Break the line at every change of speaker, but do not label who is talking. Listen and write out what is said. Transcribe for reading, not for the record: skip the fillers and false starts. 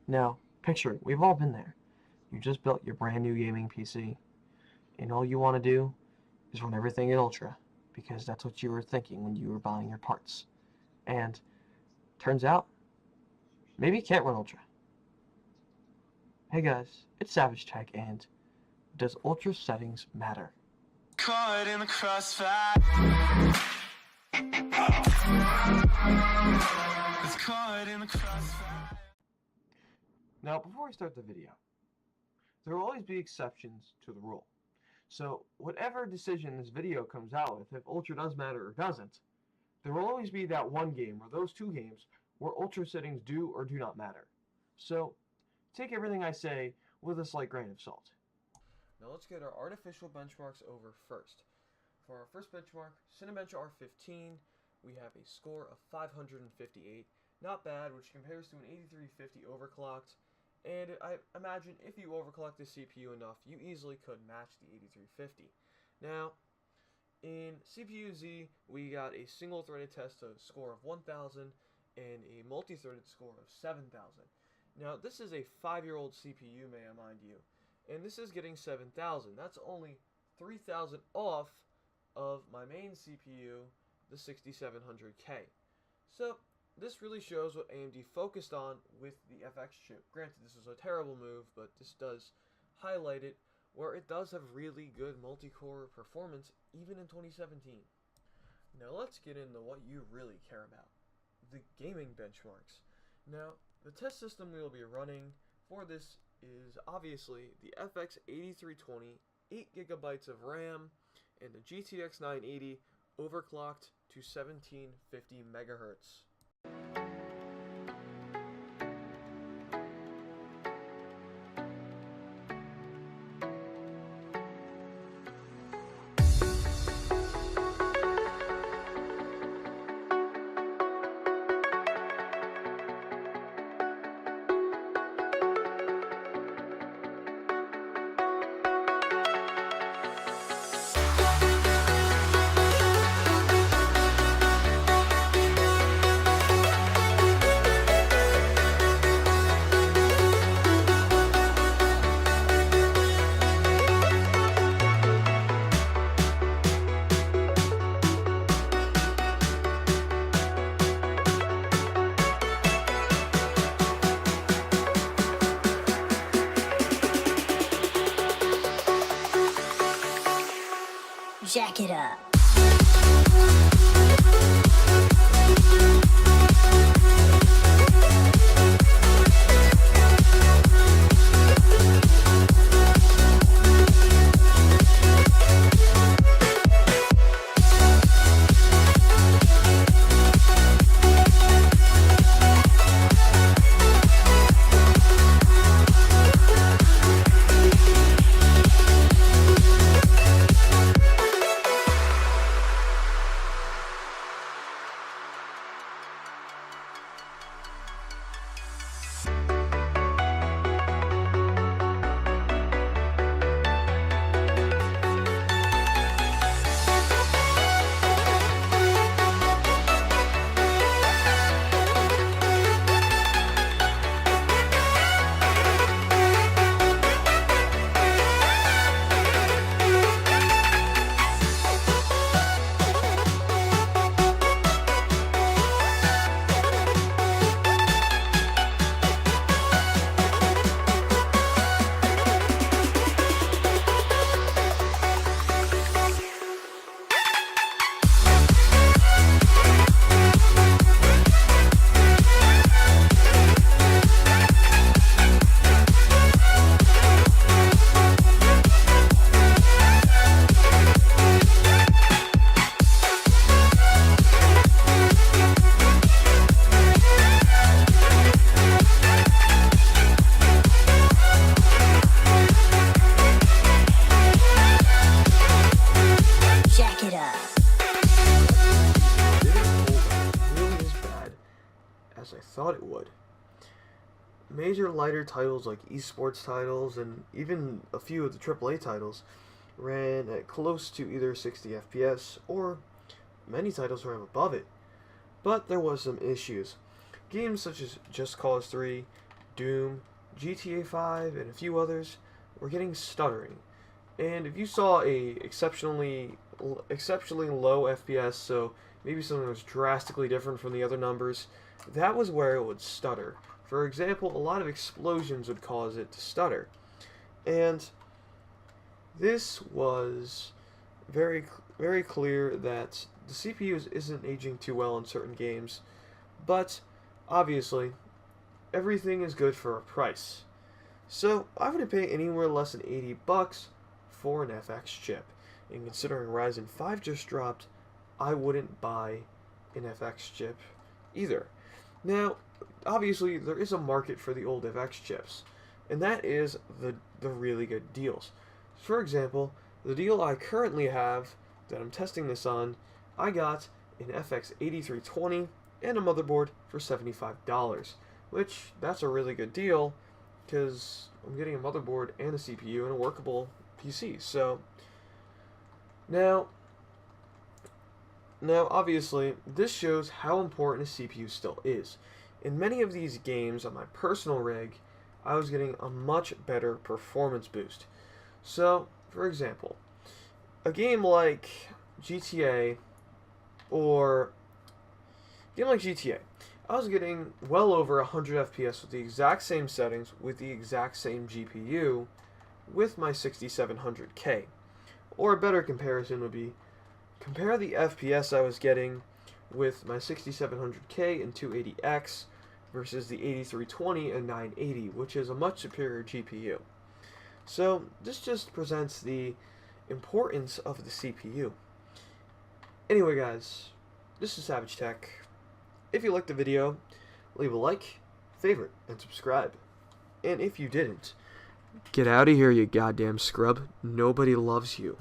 Now, picture, we've all been there. You just built your brand new gaming PC, and all you want to do is run everything in Ultra, because that's what you were thinking when you were buying your parts. And turns out, maybe you can't run Ultra. Hey guys, it's Savage Tech, and does Ultra settings matter? Caught in the crossfire. It's caught in the crossfire. Now, before we start the video, there will always be exceptions to the rule. So, whatever decision this video comes out with, if Ultra does matter or doesn't, there will always be that one game or those two games where Ultra settings do or do not matter. So, take everything I say with a slight grain of salt. Now let's get our artificial benchmarks over first. For our first benchmark, Cinebench R15, we have a score of 558. Not bad, which compares to an 8350 overclocked. And I imagine if you overclock the CPU enough, you easily could match the 8350. Now, in CPU-Z, we got a single-threaded test of score of 1000 and a multi-threaded score of 7000. Now, this is a 5-year-old CPU, may I mind you, and this is getting 7000. That's only 3000 off of my main CPU, the 6700K. So, this really shows what AMD focused on with the FX chip. Granted, this was a terrible move, but this does highlight it, where it does have really good multi-core performance, even in 2017. Now let's get into what you really care about, the gaming benchmarks. Now, the test system we will be running for this is obviously the FX 8320, 8GB of RAM, and the GTX 980 overclocked to 1750 MHz.
Jack it up.
As I thought it would. Major lighter titles like esports titles and even a few of the AAA titles ran at close to either 60 FPS or many titles ran above it. But there was some issues. Games such as Just Cause 3, Doom, GTA 5, and a few others were getting stuttering. And if you saw a exceptionally low FPS, so maybe something was drastically different from the other numbers, that was where it would stutter. For example, a lot of explosions would cause it to stutter. And this was very clear that the CPU isn't aging too well in certain games, but obviously everything is good for a price. So I wouldn't pay anywhere less than $80 for an FX chip. And considering Ryzen 5 just dropped, I wouldn't buy an FX chip either. Now, obviously there is a market for the old FX chips, and that is the really good deals. For example, the deal I currently have that I'm testing this on, I got an FX 8320 and a motherboard for $75, which that's a really good deal because I'm getting a motherboard and a CPU and a workable PC. So now obviously this shows how important a CPU still is. In many of these games on my personal rig, I was getting a much better performance boost. So, for example, a game like GTA, I was getting well over 100 FPS with the exact same settings, with the exact same GPU, with my 6700K. Or a better comparison would be, compare the FPS I was getting with my 6700K and 280X versus the 8320 and 980, which is a much superior GPU. So this just presents the importance of the CPU. Anyway guys, this is Savage Tech. If you liked the video, leave a like, favorite, and subscribe. And if you didn't, get out of here, you goddamn scrub. Nobody loves you.